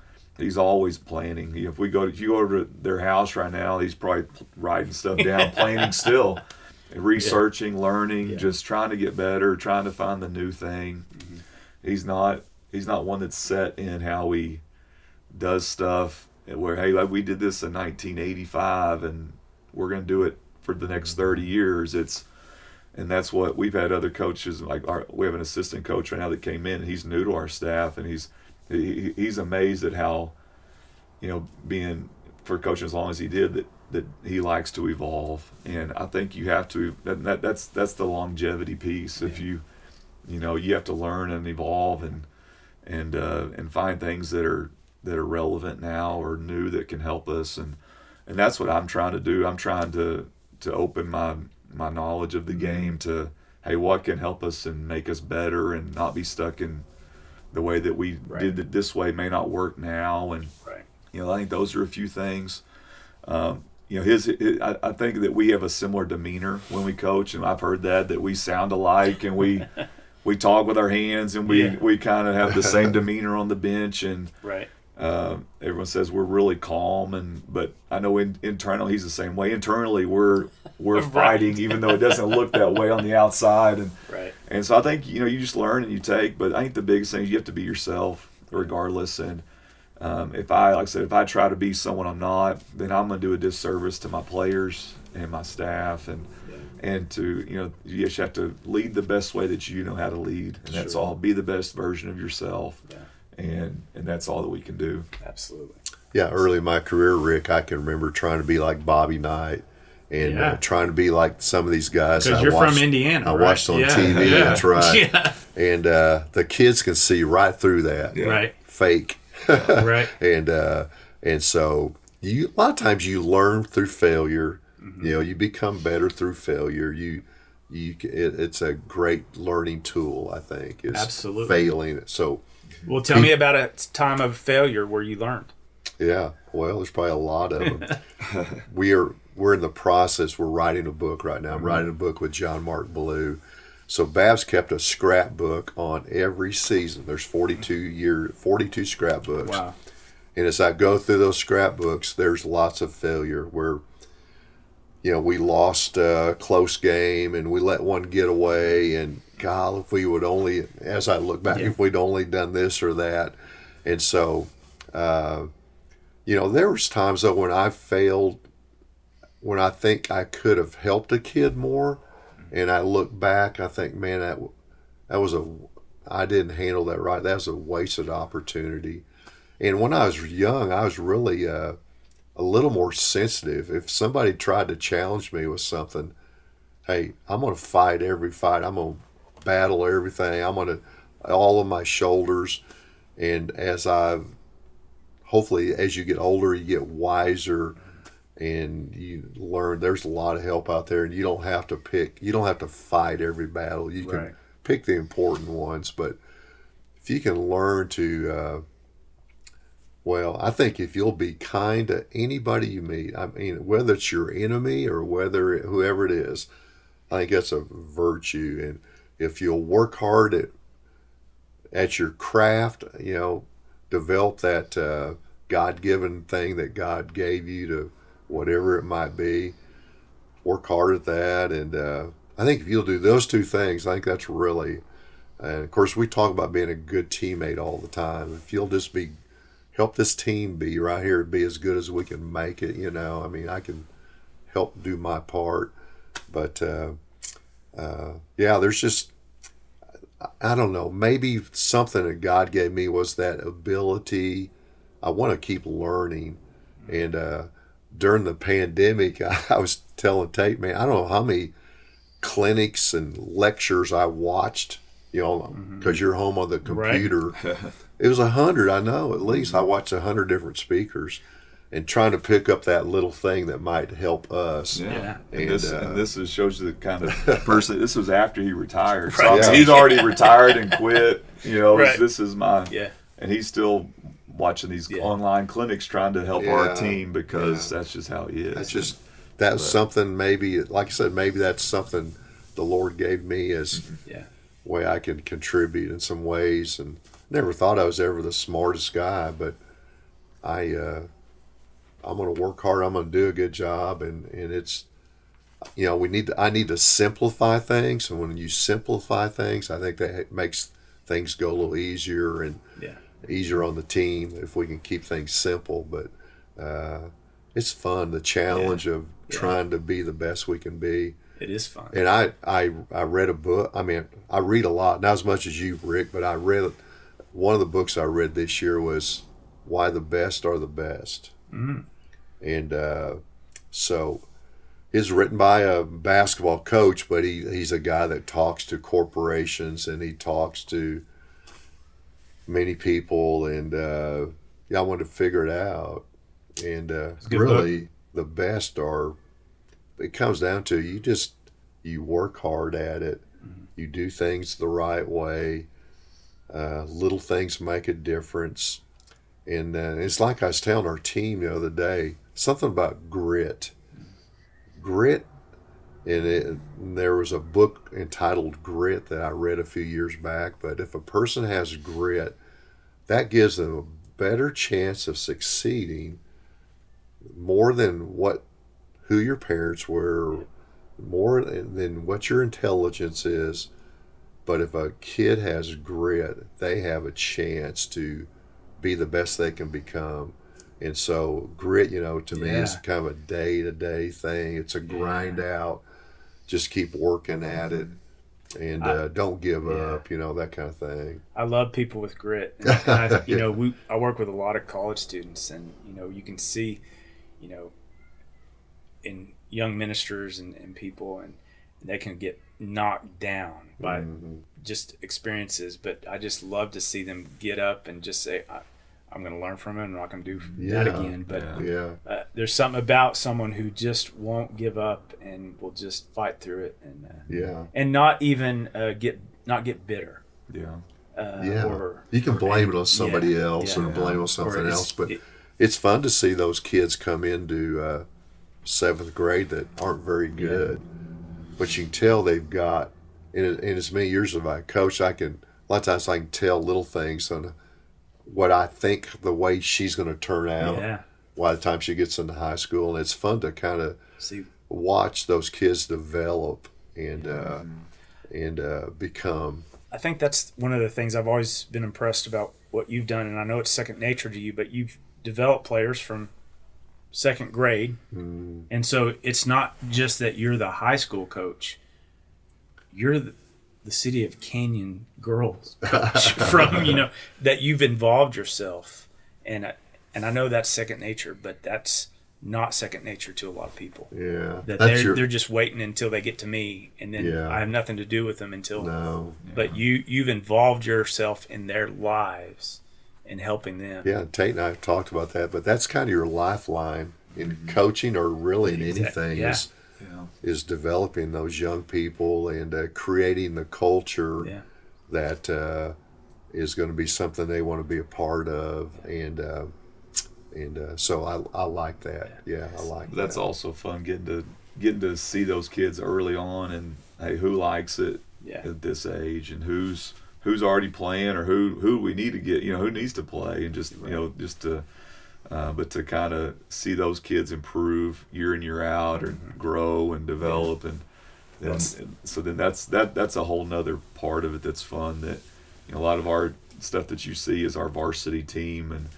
[SPEAKER 3] always planning. If you go to their house right now, he's probably writing stuff down, planning still, researching, learning, just trying to get better, trying to find the new thing. He's not one that's set in how he does stuff, where, hey, we did this in 1985 and we're going to do it for the next 30 years. And that's what we've had other coaches, we have an assistant coach right now that came in, and he's new to our staff, and he's amazed at how, being for coaching as long as he did, that he likes to evolve. And I think you have to, that's the longevity piece. If you have to learn and evolve and find things that are relevant now or new that can help us. And that's what I'm trying to do. I'm trying to open my knowledge of the game to, hey, what can help us and make us better, and not be stuck in the way that we did it this way may not work now. And I think those are a few things. I think that we have a similar demeanor when we coach, and I've heard that we sound alike, and we talk with our hands, and we kind of have the same demeanor on the bench, and everyone says we're really calm, but I know internally he's the same way. Internally we're fighting, even though it doesn't look that way on the outside, and so I think you just learn and you take. But I think the biggest thing is you have to be yourself regardless. And if I try to be someone I'm not, then I'm going to do a disservice to my players and my staff, and to you just have to lead the best way that you know how to lead, and that's all. Be the best version of yourself. And that's all that we can do.
[SPEAKER 1] Absolutely.
[SPEAKER 2] Yeah, early in my career, Rick, I can remember trying to be like Bobby Knight and trying to be like some of these guys.
[SPEAKER 1] Because you're from Indiana,
[SPEAKER 2] I watched on TV, that's right.
[SPEAKER 1] Yeah.
[SPEAKER 2] And the kids can see right through that.
[SPEAKER 1] Right.
[SPEAKER 2] Fake. And so a lot of times you learn through failure. You become better through failure. It's a great learning tool, I think, is
[SPEAKER 1] absolutely
[SPEAKER 2] failing. So,
[SPEAKER 1] well, tell me about a time of failure where you learned.
[SPEAKER 2] Yeah, well, there's probably a lot of them. We're in the process. We're writing a book right now. I'm writing a book with John Mark Ballou. So Babs kept a scrapbook on every season. There's 42 scrapbooks. Wow. And as I go through those scrapbooks, there's lots of failure where, we lost a close game and we let one get away, and God, if we would only, as I look back, if we'd only done this or that. And so, there was times though when I failed, when I think I could have helped a kid more, and I look back, I think, man, I didn't handle that right. That was a wasted opportunity. And when I was young, I was really a little more sensitive. If somebody tried to challenge me with something, hey, I'm going to fight every fight. I'm going to battle everything. I'm going to all of my shoulders. And hopefully as you get older, you get wiser, and you learn there's a lot of help out there, and you don't have to fight every battle. You can pick the important ones, but if you can learn to, I think if you'll be kind to anybody you meet, I mean, whether it's your enemy or whoever it is, I think that's a virtue. And if you'll work hard at your craft, develop that God-given thing that God gave you to whatever it might be, work hard at that. And I think if you'll do those two things, I think that's really, and of course we talk about being a good teammate all the time. If you'll just help this team be right here, be as good as we can make it, I mean, I can help do my part. But there's just, I don't know, maybe something that God gave me was that ability. I want to keep learning. And during the pandemic, I was telling Tate, man, I don't know how many clinics and lectures I watched, because you're home on the computer.
[SPEAKER 3] Right.
[SPEAKER 2] It was 100, I know, at least. I watched 100 different speakers and trying to pick up that little thing that might help us.
[SPEAKER 3] Yeah. And this shows you the kind of person. This was after he retired. So
[SPEAKER 1] Right.
[SPEAKER 3] He's already retired and quit.
[SPEAKER 1] Right.
[SPEAKER 3] This is my.
[SPEAKER 1] Yeah.
[SPEAKER 3] And he's still watching these online clinics trying to help our team because that's just how he is.
[SPEAKER 2] That's something maybe, like I said, maybe that's something the Lord gave me as way I can contribute in some ways. And never thought I was ever the smartest guy, but I'm going to work hard. I'm going to do a good job, and it's, I need to simplify things, and when you simplify things, I think that makes things go a little easier and easier on the team if we can keep things simple. But it's fun, the challenge of trying to be the best we can be.
[SPEAKER 1] It is fun.
[SPEAKER 2] And I read a book. I mean, I read a lot, not as much as you, Rick, but I read one of the books I read this year was Why the Best Are the Best.
[SPEAKER 1] Mm.
[SPEAKER 2] And so it's written by a basketball coach, but he's a guy that talks to corporations and he talks to many people. And I wanted to figure it out. And really, the best it comes down to you work hard at it. Mm-hmm. You do things the right way. Little things make a difference. And it's like I was telling our team the other day, something about grit. Grit, and there was a book entitled Grit that I read a few years back, but if a person has grit, that gives them a better chance of succeeding more than who your parents were, more than what your intelligence is. But if a kid has grit, they have a chance to be the best they can become. And so grit, to me is kind of a day-to-day thing. It's a grind out. Just keep working at it. And don't give up, that kind of thing.
[SPEAKER 1] I love people with grit. And I work with a lot of college students, and, you can see, in young ministers and people, and they can get knocked down by just experiences. But I just love to see them get up and just say, I'm going to learn from it. I'm not going to do that again. But there's something about someone who just won't give up and will just fight through it, and not even get bitter. Or
[SPEAKER 2] you can blame it on somebody else or blame it on something else. But it's fun to see those kids come into 7th grade that aren't very good, but you can tell they've got. In as many years as I coach, a lot of times I can tell little things on what I think the way she's going to turn out by the time she gets into high school. And it's fun to kind of watch those kids develop and become.
[SPEAKER 1] I think that's one of the things I've always been impressed about what you've done. And I know it's second nature to you, but you've developed players from 2nd grade. Mm. And so it's not just that you're the high school coach. You're the City of Canyon girls coach from, that you've involved yourself. And I know that's second nature, but that's not second nature to a lot of people.
[SPEAKER 2] Yeah.
[SPEAKER 1] That they're just waiting until they get to me, and then I have nothing to do with them until.
[SPEAKER 2] No.
[SPEAKER 1] But you've involved yourself in their lives and helping them.
[SPEAKER 2] Yeah, Tate and I have talked about that, but that's kind of your lifeline. in coaching or really in anything
[SPEAKER 1] Yeah.
[SPEAKER 2] is developing those young people and creating the culture that is going to be something they want to be a part of, and so I like that. Yeah, I like
[SPEAKER 3] That's
[SPEAKER 2] that.
[SPEAKER 3] also fun getting to see those kids early on, and hey, who likes it at this age, and who's already playing, or who we need to get, who needs to play, and just just to but to kind of see those kids improve year in year out, or grow and develop, and so then that's a whole nother part of it that's fun. That a lot of our stuff that you see is our varsity team,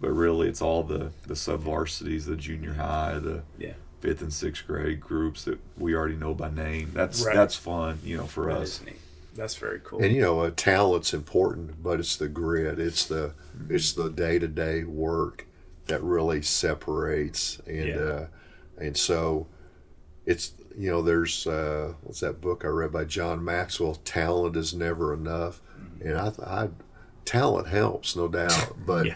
[SPEAKER 3] but really it's all the sub-varsities, the junior high, the 5th and 6th grade groups that we already know by name. That's fun, for us.
[SPEAKER 1] That's very cool.
[SPEAKER 2] And talent's important, but it's the grit, it's the day-to-day work that really separates, and so it's there's what's that book I read by John Maxwell, Talent is Never Enough, and I talent helps, no doubt, but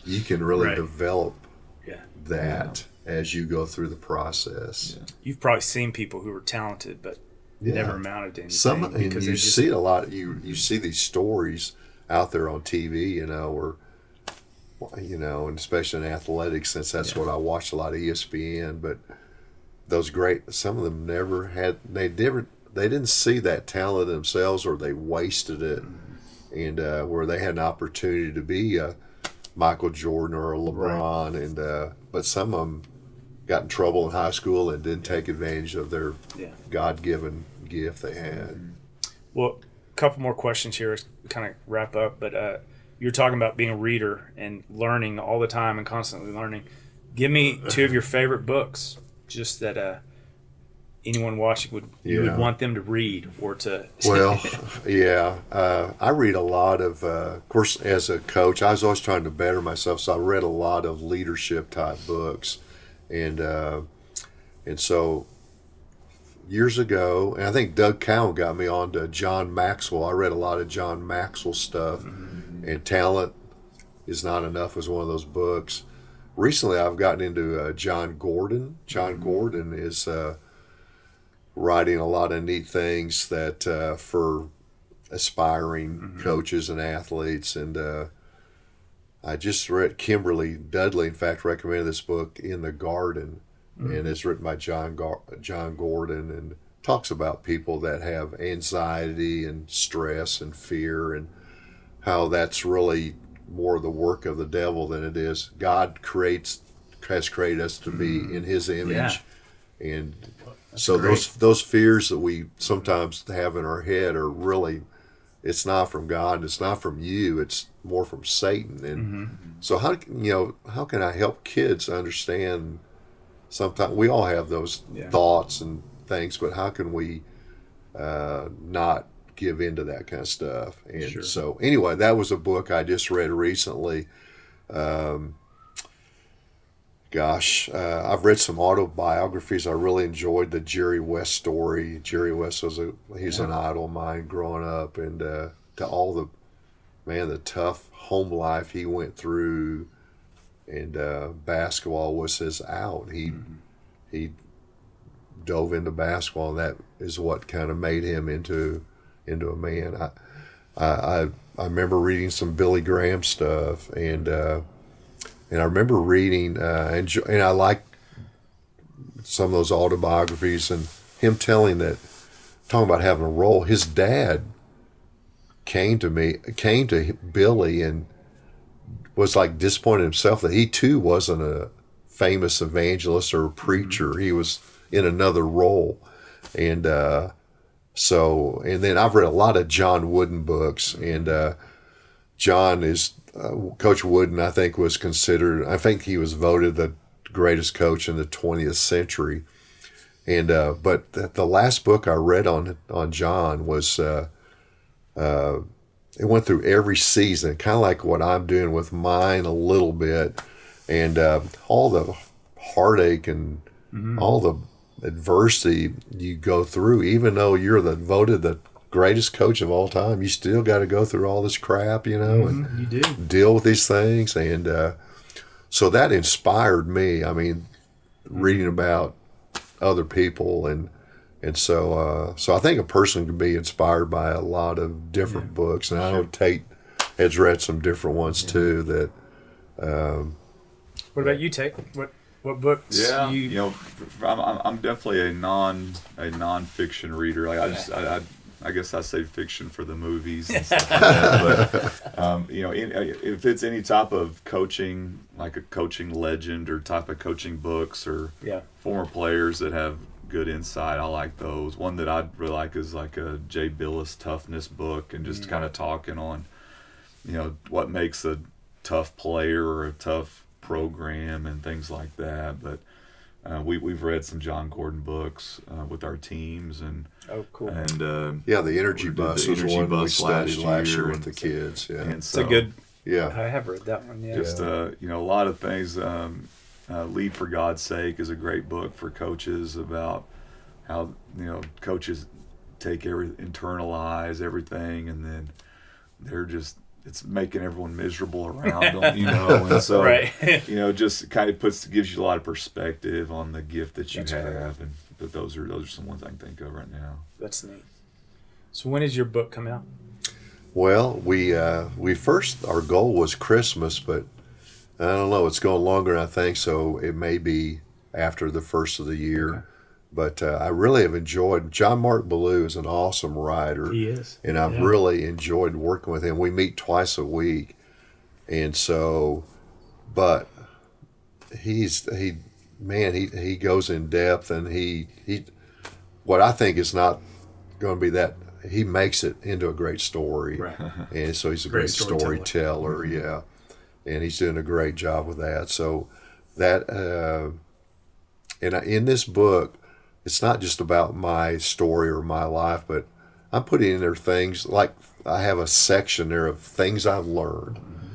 [SPEAKER 2] you can really develop that as you go through the process.
[SPEAKER 1] You've probably seen people who were talented but never amounted to anything.
[SPEAKER 2] And you see a lot. You see these stories out there on TV, or and especially in athletics, since that's what I watch a lot of ESPN. But some of them never had. They didn't see that talent themselves, or they wasted it, and where they had an opportunity to be a Michael Jordan or a LeBron, and but some of them got in trouble in high school and didn't take advantage of their God-given gift they had.
[SPEAKER 1] Well, a couple more questions here to kind of wrap up, but you're talking about being a reader and learning all the time and constantly learning. Give me 2 of your favorite books, just that anyone watching you would want them to read or to...
[SPEAKER 2] Well, I read a lot of course, as a coach, I was always trying to better myself, so I read a lot of leadership-type books. And so years ago, and I think Doug Cowan got me on to John Maxwell. I read a lot of John Maxwell stuff, and Talent is Not Enough was one of those books. Recently, I've gotten into John Gordon. John Gordon is writing a lot of neat things that for aspiring coaches and athletes, and I just read Kimberly Dudley, in fact, recommended this book, In the Garden, and it's written by John Gordon, and talks about people that have anxiety and stress and fear, and how that's really more the work of the devil than it is. God has created us to be in His image, and so those fears that we sometimes have in our head are really, it's not from God, it's not from you, it's more from Satan. And so how can I help kids understand? Sometimes we all have those thoughts and things, but how can we not give into that kind of stuff? And so anyway, that was a book I just read recently. I've read some autobiographies. I really enjoyed the Jerry West story. Jerry West he's an idol of mine growing up, and to all the tough home life he went through, and basketball was his out. He dove into basketball, and that is what kind of made him into a man. I remember reading some Billy Graham stuff, and I remember reading and I like some of those autobiographies, and him talking about having a role. His dad came to Billy and was like disappointed himself that he too wasn't a famous evangelist or a preacher. He was in another role, and then I've read a lot of John Wooden books, and John is Coach Wooden. I think he was voted the greatest coach in the 20th century, and but the last book I read on John was it went through every season, kind of like what I'm doing with mine a little bit, and all the heartache and all the adversity you go through. Even though you're voted the greatest coach of all time, you still got to go through all this crap, and
[SPEAKER 1] you do
[SPEAKER 2] deal with these things. And so that inspired me. I mean, reading about other people, and so I think a person can be inspired by a lot of different books, and I know Tate has read some different ones too. That.
[SPEAKER 1] What about you, Tate? What books?
[SPEAKER 3] Yeah, I'm definitely a non-fiction reader. Like I guess I say fiction for the movies and stuff like that. But if it's any type of coaching, like a coaching legend or type of coaching books or former players that have good insight, I like those. One that I'd really like is like a Jay Billis toughness book, and just kind of talking on, what makes a tough player or a tough program and things like that. But we've read some John Gordon books with our teams, and
[SPEAKER 1] cool.
[SPEAKER 3] And
[SPEAKER 2] the Energy Bus was one we studied last year with the kids. Yeah,
[SPEAKER 3] and
[SPEAKER 1] it's a good.
[SPEAKER 2] Yeah,
[SPEAKER 1] I have read that one. Yeah,
[SPEAKER 3] just a lot of things. Lead for God's Sake is a great book for coaches about how coaches internalize everything, and then they're just. It's making everyone miserable around them, and so, just kind of gives you a lot of perspective on the gift that you have, and but those are some ones I can think of right now.
[SPEAKER 1] That's neat. So when does your book come out?
[SPEAKER 2] Well, we first, our goal was Christmas, but I don't know, it's going longer than I think, so it may be after the first of the year. Okay. But I really have enjoyed, John Mark Ballou is an awesome writer.
[SPEAKER 1] He is.
[SPEAKER 2] And I've really enjoyed working with him. We meet twice a week. And so, but he goes in depth, and he what I think is not going to be that, he makes it into a great story.
[SPEAKER 1] Right.
[SPEAKER 2] And so he's a great storyteller, yeah. And he's doing a great job with that. So that, and in this book, it's not just about my story or my life, but I'm putting in there things like I have a section there of things I've learned. Mm-hmm.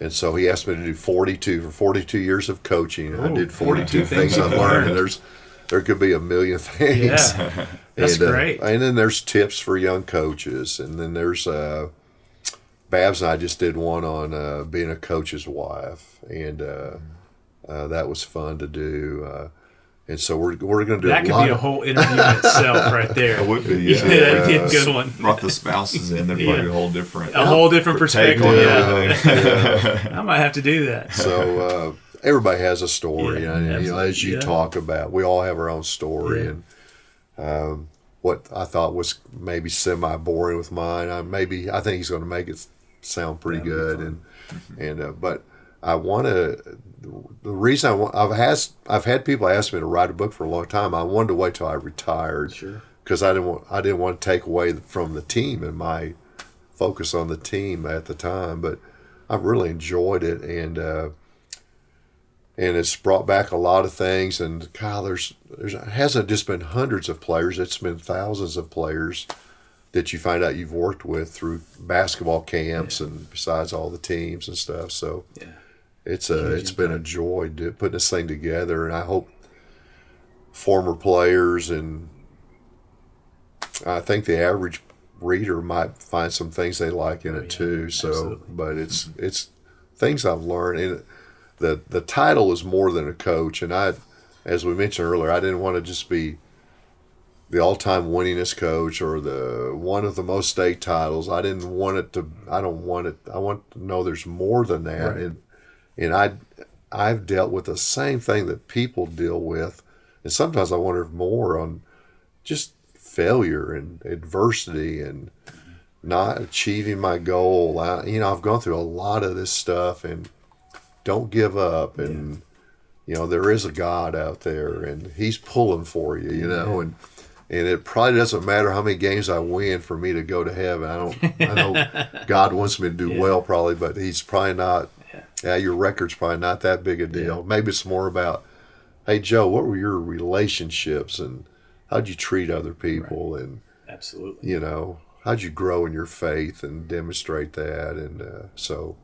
[SPEAKER 2] And so he asked me to do 42 years of coaching. And I did 42 things I've learned, and there could be a million things.
[SPEAKER 1] Yeah, that's great.
[SPEAKER 2] And then there's tips for young coaches. And then there's Babs and I just did one on being a coach's wife. And that was fun to do. And so we're going to do
[SPEAKER 1] that. Could be a whole interview in itself, right there.
[SPEAKER 3] It would be,
[SPEAKER 1] yeah. That'd be a good one.
[SPEAKER 3] Brought the spouses in, they're probably a whole different
[SPEAKER 1] perspective. I might have to do that.
[SPEAKER 2] So everybody has a story, as you talk about, we all have our own story, and what I thought was maybe semi-boring with mine, I think he's going to make it sound pretty good, and but I want to. The reason I've had people ask me to write a book for a long time. I wanted to wait till I retired, because I didn't want to take away from the team and my focus on the team at the time. But I've really enjoyed it, and it's brought back a lot of things. And Kyle, there's it hasn't just been hundreds of players; it's been thousands of players that you find out you've worked with through basketball camps and besides all the teams and stuff. So. Yeah. It's been a joy putting this thing together, and I hope former players, and I think the average reader might find some things they like in it too. So, absolutely. But it's things I've learned. And the title is more than a coach, and as we mentioned earlier, I didn't want to just be the all-time winningest coach or the one of the most state titles. I didn't want it to. I don't want it. I want to know there's more than that. Right. And I've dealt with the same thing that people deal with, and sometimes I wonder if more on just failure and adversity and not achieving my goal. I've gone through a lot of this stuff, and don't give up. And there is a God out there, and He's pulling for you. And it probably doesn't matter how many games I win for me to go to heaven. I know God wants me to do well, probably, but He's probably not. Yeah, your record's probably not that big a deal. Yeah. Maybe it's more about, hey, Joe, what were your relationships, and how'd you treat other people? Right. And
[SPEAKER 1] absolutely,
[SPEAKER 2] how'd you grow in your faith and demonstrate that? And so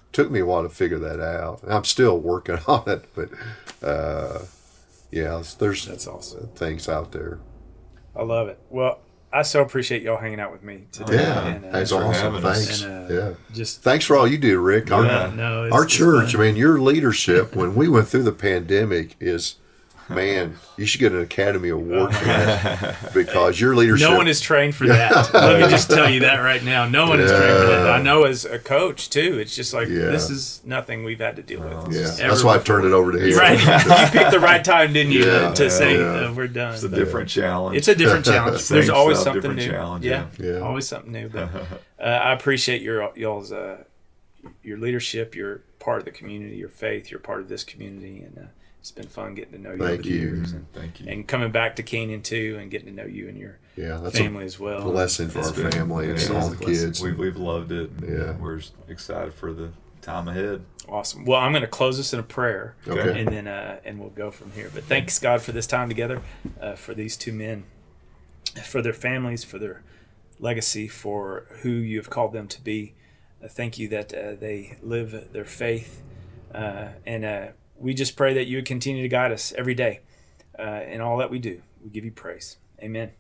[SPEAKER 2] it took me a while to figure that out. And I'm still working on it, but there's
[SPEAKER 1] that's awesome.
[SPEAKER 2] Things out there.
[SPEAKER 1] I love it. Well, I so appreciate y'all hanging out with me today.
[SPEAKER 2] Yeah,
[SPEAKER 1] And,
[SPEAKER 2] that's
[SPEAKER 3] for
[SPEAKER 2] awesome.
[SPEAKER 3] having us.
[SPEAKER 2] Thanks.
[SPEAKER 1] Just
[SPEAKER 2] Thanks for all you do, Rick. Our church, I mean, your leadership when we went through the pandemic is, man, you should get an Academy Award for that because your leadership.
[SPEAKER 1] No one is trained for that. Let me just tell you that right now. No one is trained for that. I know as a coach too. It's just like this is nothing we've had to deal with.
[SPEAKER 2] That's why I turned it over to him.
[SPEAKER 1] Right, you picked the right time, didn't you, to say we're done?
[SPEAKER 3] It's a different challenge.
[SPEAKER 1] It's a different challenge. There's always something new.
[SPEAKER 3] Challenge,
[SPEAKER 1] Always something new. But I appreciate y'all's your leadership. You're part of the community. Your faith. You're part of this community, and it's been fun getting to know you over the years.
[SPEAKER 3] Thank you.
[SPEAKER 1] And coming back to Canyon too, and getting to know you and your
[SPEAKER 2] that's
[SPEAKER 1] family as well.
[SPEAKER 2] Blessing for our family and all the kids.
[SPEAKER 3] We've loved it.
[SPEAKER 2] Yeah,
[SPEAKER 3] we're excited for the time ahead.
[SPEAKER 1] Awesome. Well, I'm going to close this in a prayer,
[SPEAKER 2] okay,
[SPEAKER 1] and then and we'll go from here. But thanks God for this time together, for these two men, for their families, for their legacy, for who you have called them to be. Thank you that they live their faith, and we just pray that you would continue to guide us every day in all that we do. We give you praise. Amen.